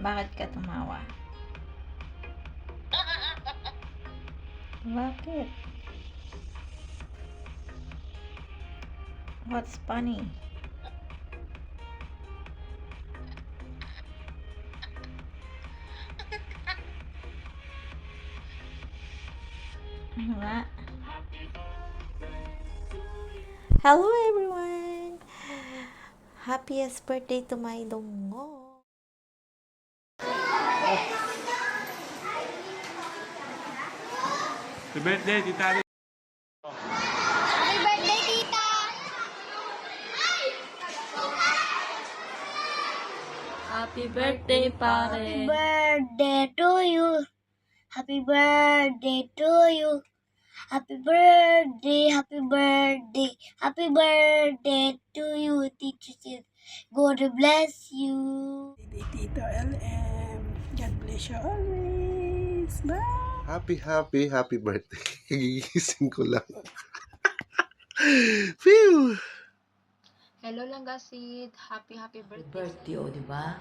Bakit ka tumawa? Bakit? What's funny? Ano nga? Hello everyone! Happiest birthday to my dongo! Happy birthday, Tita Ali. Happy birthday, tita! Happy birthday, pare! Happy birthday to you. Happy birthday to you. Happy birthday, happy birthday, happy birthday to you, Teacher Sid. God bless you. Tito LM. God bless you always. Bye! Happy birthday. Gigising ko lang. Phew! Hello Langgasid, happy birthday. Birthday, o, di ba?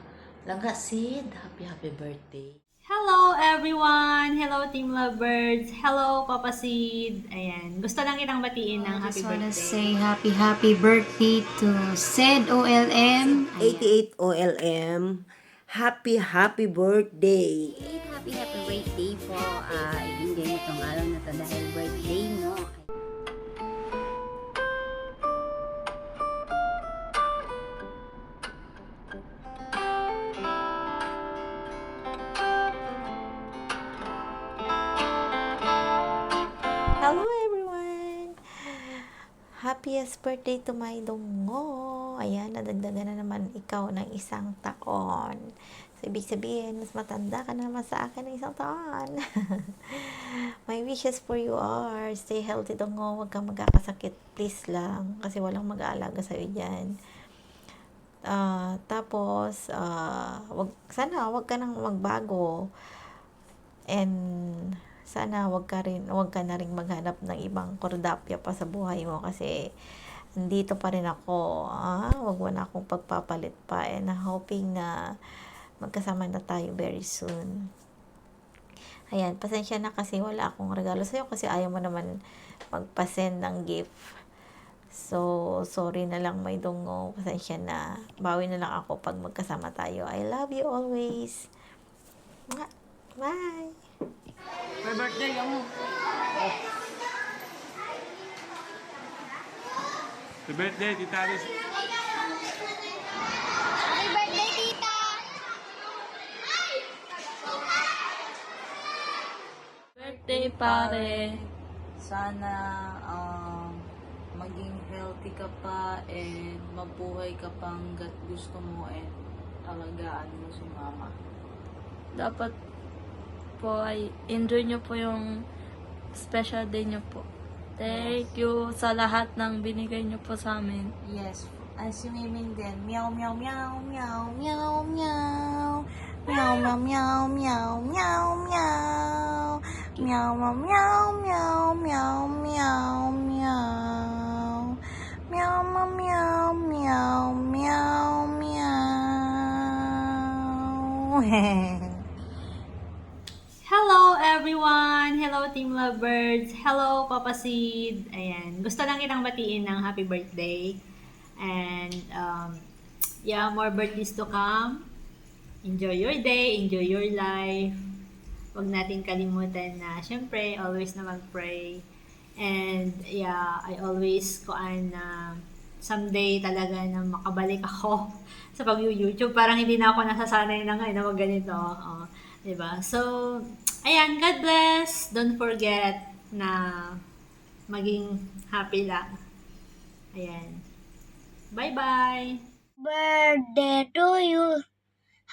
Langgasid, happy birthday. Hello everyone! Hello Team Lovebirds! Hello Papa Sid! Ayan, gusto lang kitang batiin ng happy I just wanna birthday. say happy birthday to Sid OLM. 88 OLM. Happy birthday! Happy birthday po. I-enjoy mo tong araw na to dahil birthday mo. Hello everyone! Happiest birthday to my dongo! Ayan, nadagdagan na naman ikaw ng isang taon. So, ibig sabihin, mas matanda ka na naman sa akin ng isang taon. My wishes for you are, stay healthy dongo, huwag kang magkakasakit, please lang, kasi walang mag-aalaga sa'yo dyan. Tapos, sana wag ka nang magbago. And sana wag ka na rin maghanap ng ibang kordapya pa sa buhay mo kasi andito pa rin ako. Wag mo na akong pagpapalit pa, and hoping na magkasama na tayo very soon. Ayan, pasensya na kasi wala akong regalo sa'yo kasi ayaw mo naman magpa-send ng gift. So, sorry na lang may dongo. Pasensya na. Bawi na lang ako pag magkasama tayo. I love you always. Bye! Happy birthday, amo. Happy birthday, Tita Ali. Happy birthday, tita! Birthday, pare! Sana maging healthy ka pa and mabuhay ka pang hanggat gusto mo and alagaan mo si mama. Dapat po ay enjoy nyo po yung special day nyo po. Thank you sa lahat ng binigay nyo po sa amin. Yes, si Miming din. Meow, meow, meow, meow, meow, meow. Meow, meow, meow, meow, meow, meow. Meow, meow, meow, meow, meow, meow, meow. Meow, meow, meow, meow, meow. Hello everyone! Hello Team Lovebirds! Hello Papa Sid! Ayan, gusto lang kitang batiin ng happy birthday. And, yeah, more birthdays to come. Enjoy your day, enjoy your life. Huwag natin kalimutan na, syempre, always na mag-pray. And, yeah, I always na someday talaga na makabalik ako sa pag-YouTube. Parang hindi na ako nasasanay na ngayon na mag ganito. Diba? So, ayan, God bless. Don't forget na maging happy lang. Ayan. Bye-bye! Birthday to you.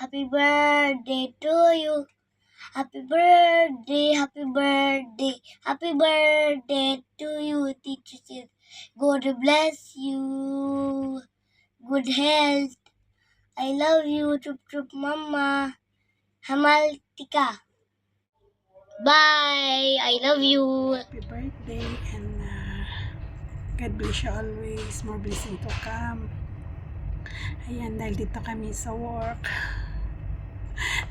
Happy birthday to you. Happy birthday, happy birthday, happy birthday to you, Teacher Sid. God bless you. Good health. I love you, Chup Chup Mama. Hamaltika. Bye. I love you. Happy birthday and God bless you always. More blessing to come. Ayan, dahil dito kami sa work.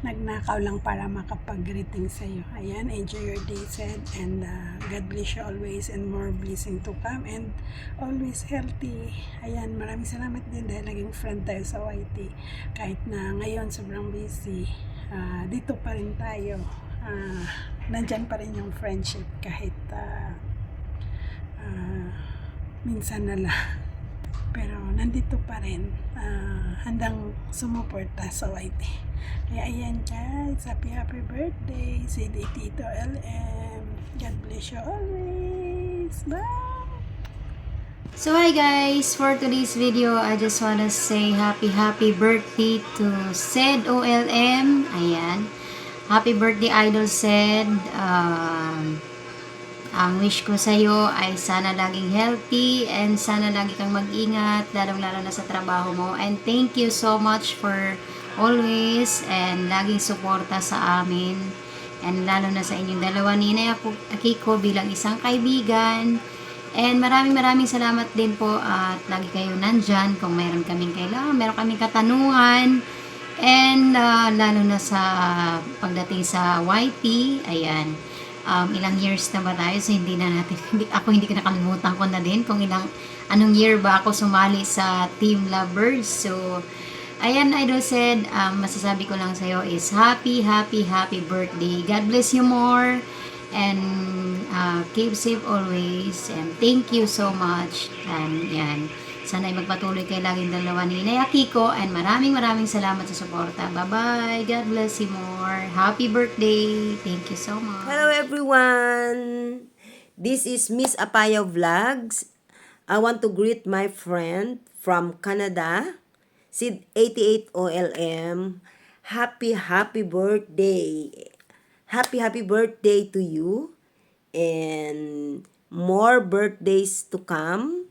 nagnakaw lang para makapag-greeting sa iyo. Ayan, enjoy your day, Sid, and God bless you always and more blessing to come and always healthy. Ayan, maraming salamat din dahil naging friend tayo sa YT. Kahit na ngayon sobrang busy, dito pa rin tayo. Nandyan pa rin yung friendship kahit minsan na lang. Pero nandito pa rin, handang sumuporta sa YT. Kaya ayan guys, happy birthday si Tito LM. God bless you always. Bye! So hi guys, for today's video, I just wanna say happy birthday to Sed OLM. Ayan. Happy birthday, Idol Sed. Ang wish ko sa iyo ay sana laging healthy and sana lagi kang mag-ingat, lalong-lalo na sa trabaho mo. And thank you so much for always and laging suporta sa amin. And lalo na sa inyong dalawa ni Akiko bilang isang kaibigan. And maraming salamat din po at lagi kayo nandyan kung mayroon kaming kailangan, mayroon kaming katanungan. And lalo na sa pagdating sa YT, ayan. Ilang years na ba tayo, so hindi ko nakalimutan ko na din kung anong year ba ako sumali sa Team Lovebirds. So ayan, Idol Sed, masasabi ko lang sa'yo is happy birthday. God bless you more and keep safe always and thank you so much. And yan, sana ay magpatuloy kayo laging dalawa ni Inay Akiko and maraming salamat sa suporta. Bye-bye. God bless you more. Happy birthday. Thank you so much. Hello everyone! This is Miss Apaya Vlogs. I want to greet my friend from Canada, Sid 88 OLM. Happy birthday! Happy birthday to you and more birthdays to come.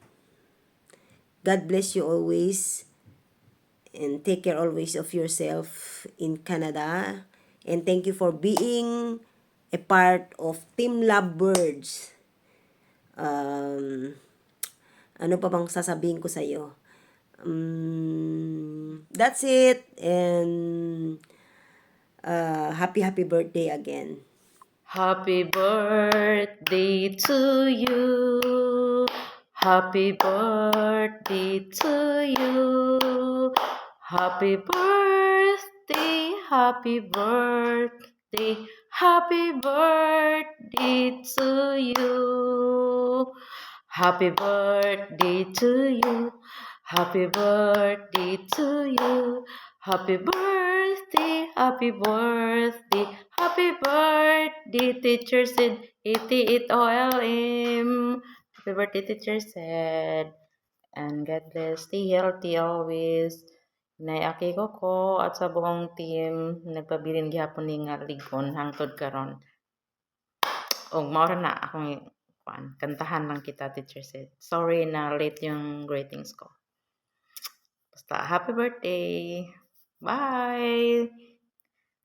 God bless you always and take care always of yourself in Canada. And thank you for being a part of Team Lovebirds. Ano pa bang sasabihin ko sa iyo? That's it. And happy birthday again. Happy birthday to you. Happy birthday to you. Happy birthday, happy birthday, happy birthday to you. Happy birthday to you. Happy birthday to you. Happy birthday, happy birthday, happy birthday, Teacher Sid 88 OLM. Happy birthday, Teacher Sid. And God bless. Stay healthy always. Nay Akiko ko at sa buong team nagpabilin gihapon ni nga ligon hangtod karon. Og maura na akong kantahan lang kita, Teacher Sid. Sorry na late yung greetings ko. Basta happy birthday. Bye.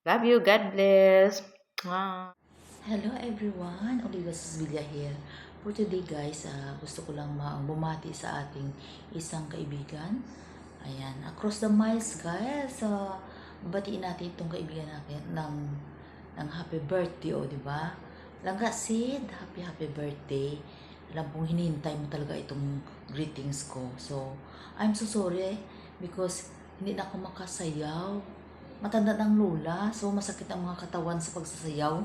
Love you. God bless. Hello everyone, Oliva Sisbilia here. For today guys, gusto ko lang bumati sa ating isang kaibigan. Ayan, across the miles guys, batiin natin itong kaibigan natin ng happy birthday, di ba? Langga Sid, happy birthday. Alam kong hinihintay mo talaga itong greetings ko. So, I'm so sorry because hindi na ako makasayaw. Matanda ng lola, so masakit ang mga katawan sa pagsasayaw.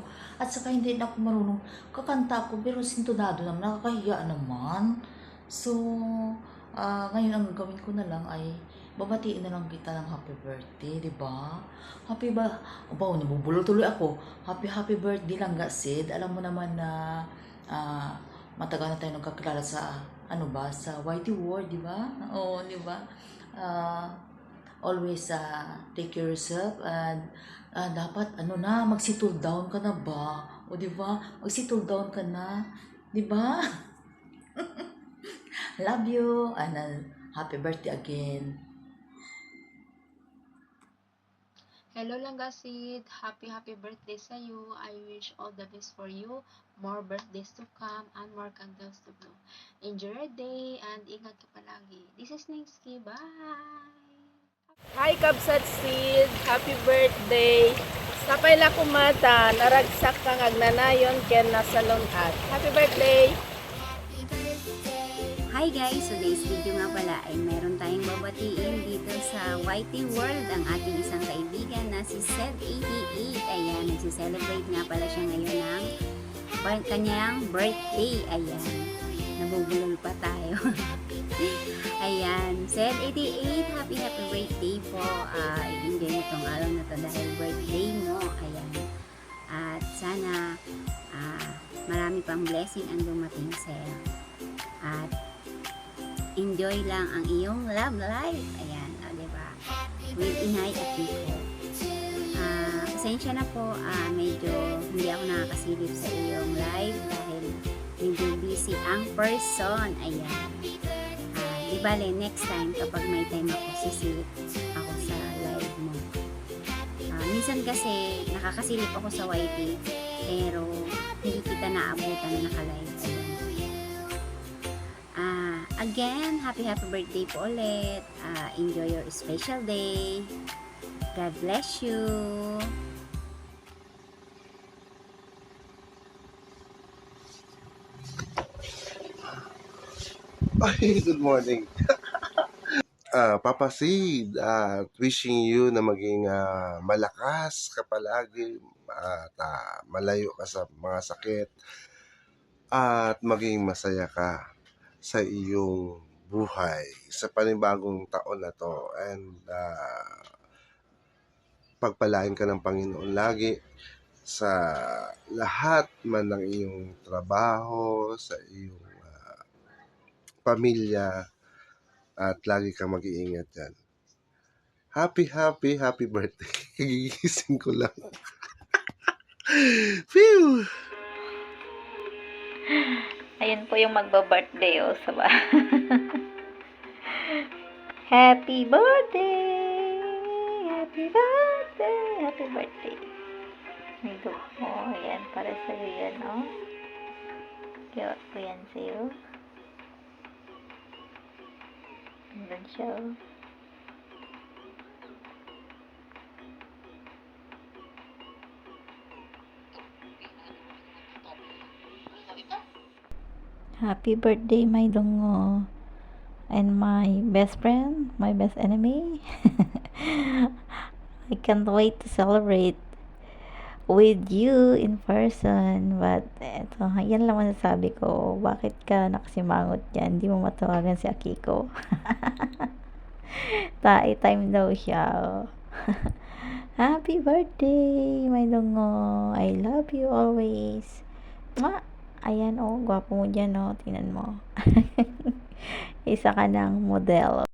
At saka hindi na ako marunong kakanta ako, pero sintonado naman, nakakahiya naman. So, ngayon ang gawin ko na lang ay babatiin na lang kita ng happy birthday, di ba? Happy ba? Aba, nabubulol tuloy ako. Happy birthday lang ga, Sid. Alam mo naman na matagal na tayo nagkakilala sa, sa YT World, di ba? Oo, di ba? Always take care of yourself and dapat mag-settle down ka na ba? O di ba? Mag-settle down ka na, di ba? Love you and happy birthday again. Hello Langga Sid, happy birthday sa you. I wish all the best for you, more birthdays to come and more candles to blow. Enjoy your day and ingat ka palagi. This is Ningsky, bye! Hi Kabsat Sid, happy birthday. Kapay la kumata, naragsak kang agnanayon ken nasalon at. Happy birthday! Hi guys! Today's video nga pala ay meron tayong babatiin dito sa YT World, ang ating isang kaibigan na si Sed88. Ayan, nagsiselebrate nga pala siya ngayon ng kanyang birthday. Ayan, nabubulol pa tayo. Ayan, Sed88, happy birthday po. I-enjoy mo tong araw na to dahil birthday mo. Ayan, at sana marami pang blessing ang dumating sa'yo. At enjoy lang ang iyong love life. Ayan, diba? With Inay at Kiko. Pasensya na po, medyo hindi ako nakakasilip sa iyong live dahil medyo busy ang person. Ayan. Di bale, next time kapag may time ako, sisilip ako sa live mo. Minsan kasi nakakasilip ako sa YT pero hindi kita naabutan na naka-live. Ayan. Again, happy birthday po ulit. Enjoy your special day. God bless you. Ay, good morning. Papa Sid, wishing you na maging malakas ka palagi at malayo ka sa mga sakit at maging masaya ka sa iyong buhay sa panibagong taon na to, and pagpalain ka ng Panginoon lagi sa lahat man ng iyong trabaho, sa iyong pamilya, at lagi kang mag-iingat dyan. Happy birthday. Gigising ko lang. Phew! Ayun po yung magba-birthday saba. Happy birthday! Happy birthday! Happy birthday! Ito po, ayan, para sa'yo yan, Kaya po yan sa'yo. Doon siya, Happy birthday, my dungo. And my best friend, my best enemy. I can't wait to celebrate with you in person. But, eto, yan lang masasabi ko. Bakit ka nakasimangot yan? Hindi mo matawagan si Akiko. Time daw siya. Happy birthday, my dungo. I love you always. Mwah! Ayan, gwapo mo dyan, tingnan mo. Isa ka ng model.